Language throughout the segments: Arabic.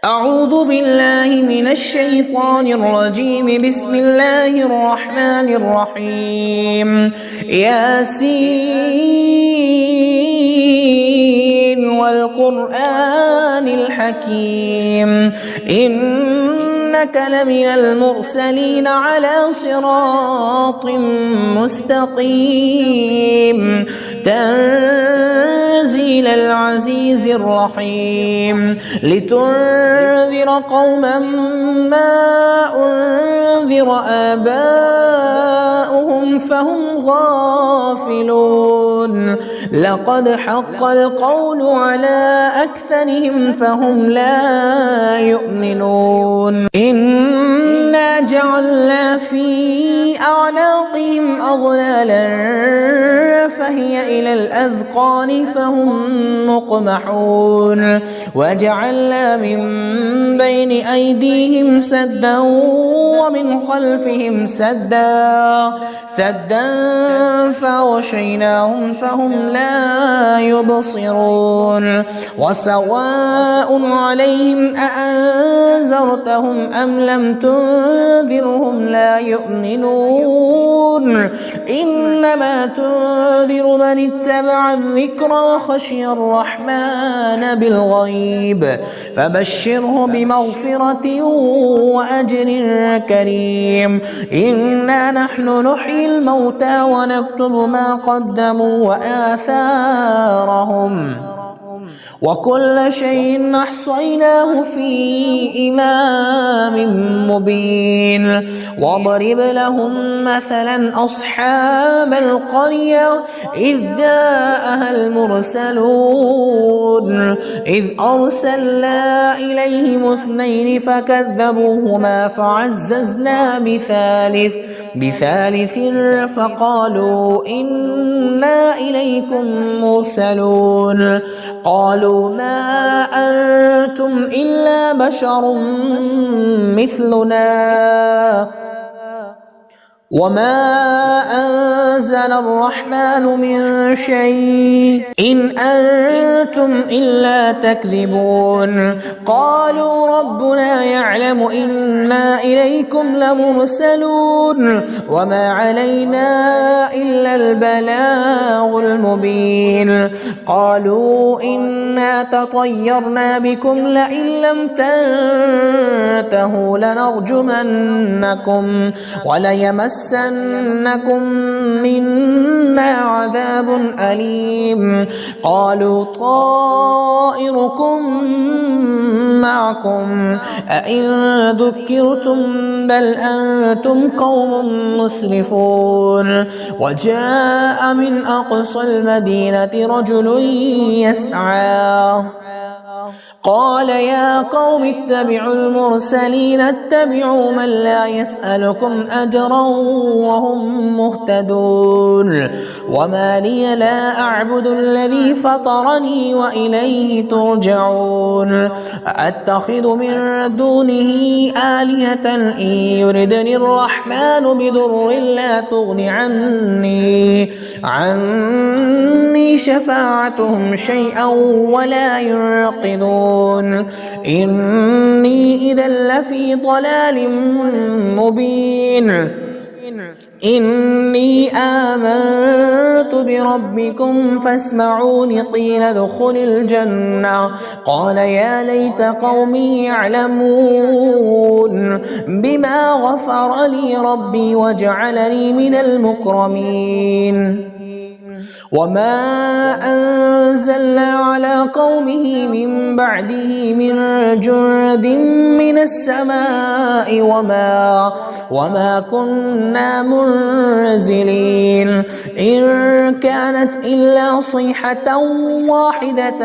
أعوذ بالله من الشيطان الرجيم. بسم الله الرحمن الرحيم. ياسين والقرآن الحكيم إنك لمن المرسلين على صراط مستقيم تنزيل العزيز الرحيم لتنذر قوما ما أنذر آباؤهم فهم غافلون. لقد حق القول على أكثرهم فهم لا يؤمنون. إنا جعلنا في أعناقهم أغلالا فهي إلى الأذقان فهم مقمحون. وجعلنا من بين أيديهم سدا ومن خلفهم سدا فغشيناهم فهم لا يبصرون. وسواء عليهم أأنذرتهم أم لم تنذرهم لا يؤمنون. إنما تنذر من اتبع الذكر وخشي الرحمن بالغيب فبشره بمغفرة وأجر كريم. إنا نحن نحيي الموتى ونكتب ما قدموا وآثارهم وكل شيء أحصيناه في إمام مبين. واضرب لهم مثلا أصحاب القرية إذ جاءها المرسلون إذ أرسلنا إليهم اثنين فكذبوهما فعززنا بثالث فقالوا إنا إليكم مرسلون. قالوا ما أنتم إلا بشر مثلنا وما أنزل الرحمن من شيء إن أنتم إلا تكذبون. قالوا ربنا يعلم إنا إليكم لمرسلون وما علينا إلا البلاغ المبين. قالوا إنا تطيرنا بكم لئن لم تنتهوا لنرجمنكم وليمسنكم منا عذاب أليم. قالوا طائركم معكم أئن ذكرتم بل أنتم قوم مسرفون. وجاء من أقصى المدينة رجل يسعى قال يا قوم اتبعوا المرسلين اتبعوا من لا يسألكم أجرا وهم مهتدون. وما لي لا أعبد الذي فطرني وإليه ترجعون. أتخذ من دونه آلهة إن يردني الرحمن بضر لا تغن عني شفاعتهم شيئا ولا ينقذون. إني إذا لفي ضلال مبين. إني آمنت بربكم فاسمعون. قيل ادخل الجنة قال يا ليت قومي يعلمون بما غفر لي ربي وجعلني من المكرمين. وما أنزلنا على قومه من بعده من جند من السماء وما كنا منزلين. إن كانت إلا صيحة واحدة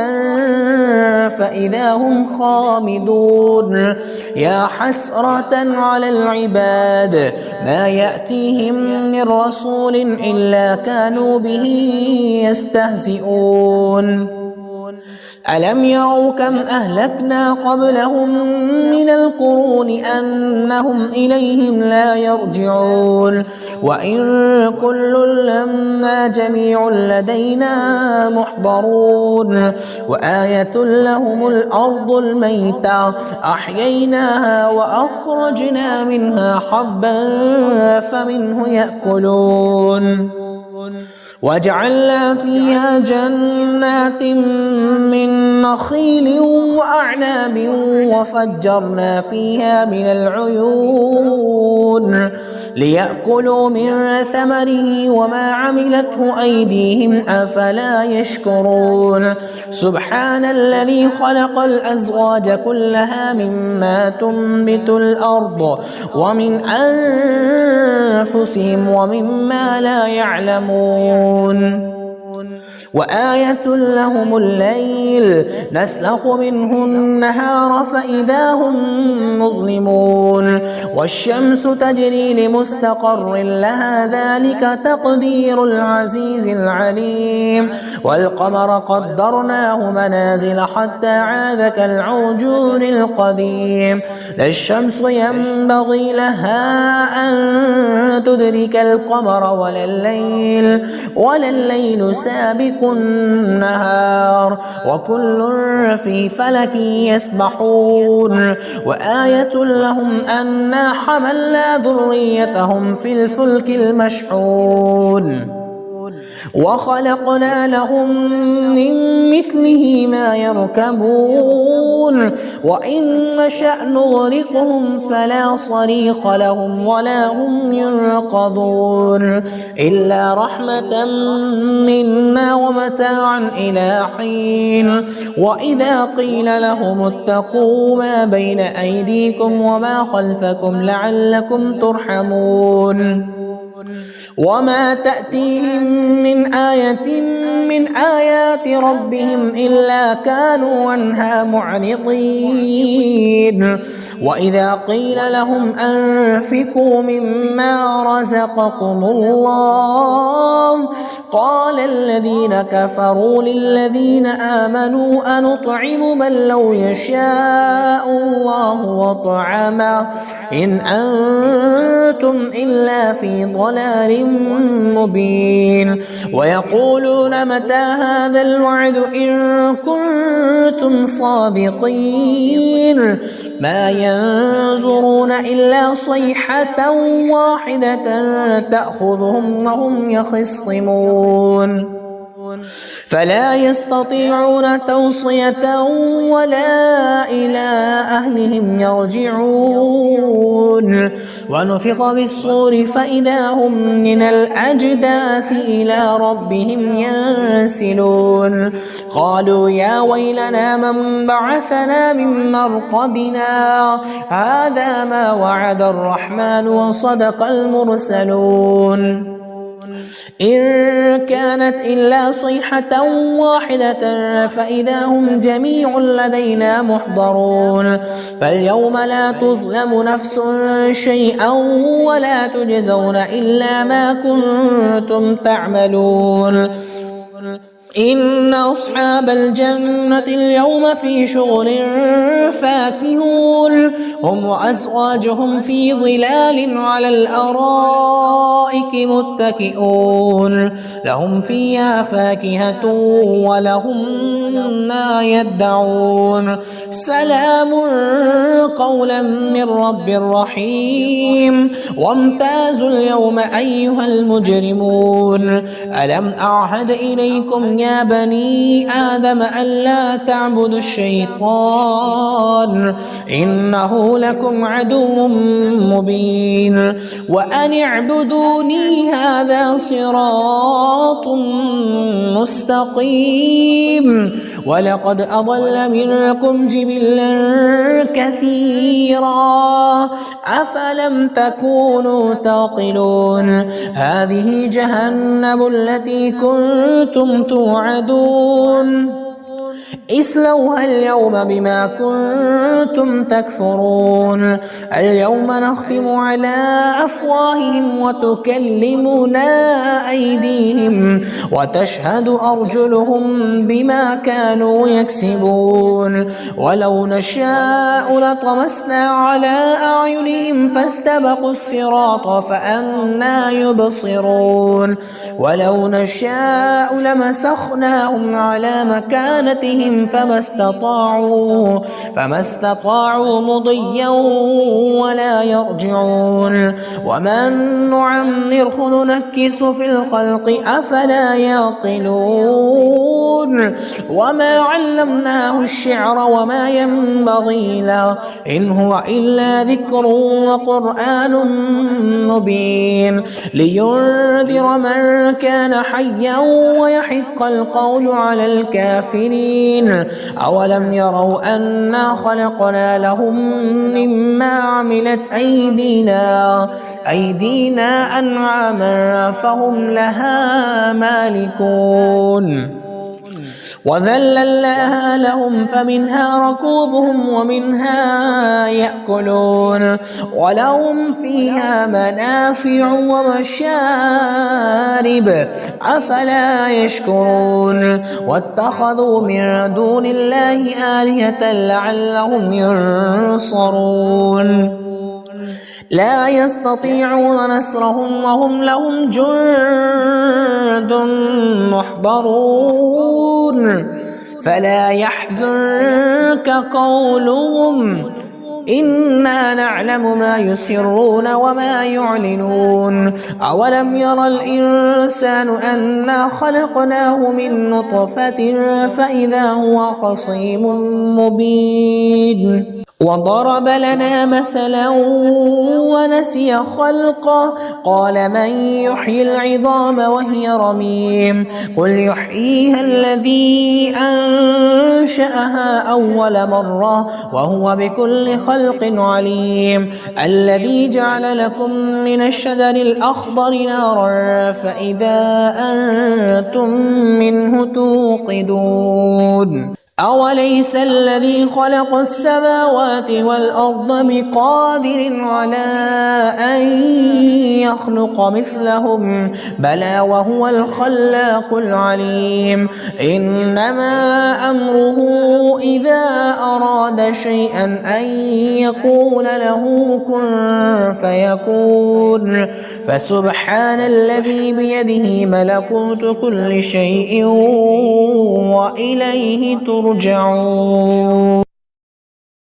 فإذا هم خامدون. يا حسرة على العباد ما يأتيهم من رسول إلا كانوا به يستهزئون. ألم يروا كم أهلكنا قبلهم من القرون أنهم إليهم لا يرجعون وإن كل لما جميع لدينا محضرون وآية لهم الأرض الميتة أحييناها وأخرجنا منها حبا فمنه يأكلون وجعلنا فيها جنات من نخيل وأعناب وفجرنا فيها من العيون ليأكلوا من ثمره وما عملته أيديهم أفلا يشكرون سبحان الذي خلق الأزواج كلها مما تنبت الأرض ومن أنفسهم ومما لا يعلمون وآية لهم الليل نسلخ منه النهار فإذا هم مظلمون والشمس تجري لمستقر لها ذلك تقدير العزيز العليم والقمر قدرناه منازل حتى عاد كالعرجون القديم لا الشمس ينبغي لها أن تدرك القمر ولا الليل سابق النهار وكل في فلك يسبحون وآية لهم أنا حملنا ذريتهم في الفلك المشحون وخلقنا لهم من مثله ما يركبون وإن نشأ نغرقهم فلا صريخ لهم ولا هم ينقذون إلا رحمة منا ومتاعا إلى حين وإذا قيل لهم اتقوا ما بين أيديكم وما خلفكم لعلكم ترحمون وما تأتيهم من آية من آيات ربهم إلا كانوا عنها معرضين وإذا قيل لهم أنفقوا مما رزقكم الله قال الذين كفروا للذين آمنوا أنطعم من لو يشاء الله وطعمه إن أنتم إلا في ضلال مبين ويقولون متى هذا الوعد إن كنتم صادقين ما ينظرون إلا صيحة واحدة تأخذهم وهم يخصمون فلا يستطيعون توصية ولا إلى أهلهم يرجعون ونفخ بالصور فإذا هم من الأجداث إلى ربهم ينسلون قالوا يا ويلنا من بعثنا من مرقدنا هذا ما وعد الرحمن وصدق المرسلون إن كانت إلا صيحة واحدة فإذا هم جميع لدينا محضرون فاليوم لا تظلم نفس شيئا ولا تجزون إلا ما كنتم تعملون إن أصحاب الجنة اليوم في شغل فاكهون هم وأزواجهم في ظلال على الأرائك متكئون لهم فيها فاكهة ولهم ما يدعون سلام قولا من رب رحيم وامتازوا اليوم أيها المجرمون ألم أعهد إليكم يا بني آدم ألا تعبدوا الشيطان إنه لكم عدو مبين وأن اعبدوني هذا صراط مستقيم ولقد أضل منكم جبلا كثيرا أفلم تكونوا تعقلون هذه جهنم التي كنتم توعدون اصلوها اليوم بما كنتم تكفرون اليوم نختم على أفواههم وتكلمنا أيديهم وتشهد أرجلهم بما كانوا يكسبون ولو نشاء لطمسنا على أعينهم فاستبقوا الصراط فأنى يبصرون ولو نشاء لمسخناهم على مكانتهم فما استطاعوا مضيا ولا يرجعون ومن نعمره ننكس في الخلق أفلا يعقلون وما علمناه الشعر وما ينبغي له إن هو إلا ذكر وقرآن مبين لينذر من كان حيا ويحق القول على الكافرين أولم يروا أنا خلقنا لهم مما عملت أيدينا أنعاما فهم لها مالكون وذللناها لهم فمنها ركوبهم ومنها يأكلون ولهم فيها منافع ومشارب أفلا يشكرون واتخذوا من دون الله آلهة لعلهم ينصرون لا يستطيعون نصرهم وهم لهم جند محضرون فلا يحزنك قولهم إنا نعلم ما يسرون وما يعلنون أولم ير الإنسان أنا خلقناه من نطفة فإذا هو خصيم مبين وضرب لنا مثلا ونسي خلقه قال من يحيي العظام وهي رميم قل يحييها الذي أنشأها أول مرة وهو بكل خلق عليم الذي جعل لكم من الشجر الأخضر نارا فإذا أنتم منه توقدون أوليس الذي خلق السماوات والأرض بقادر على أن يخلق مثلهم بلى وهو الخلاق العليم إنما أمره إذا أراد شيئا أن يقول له كن فيكون فسبحان الذي بيده ملكوت كل شيء وإليه ترجعون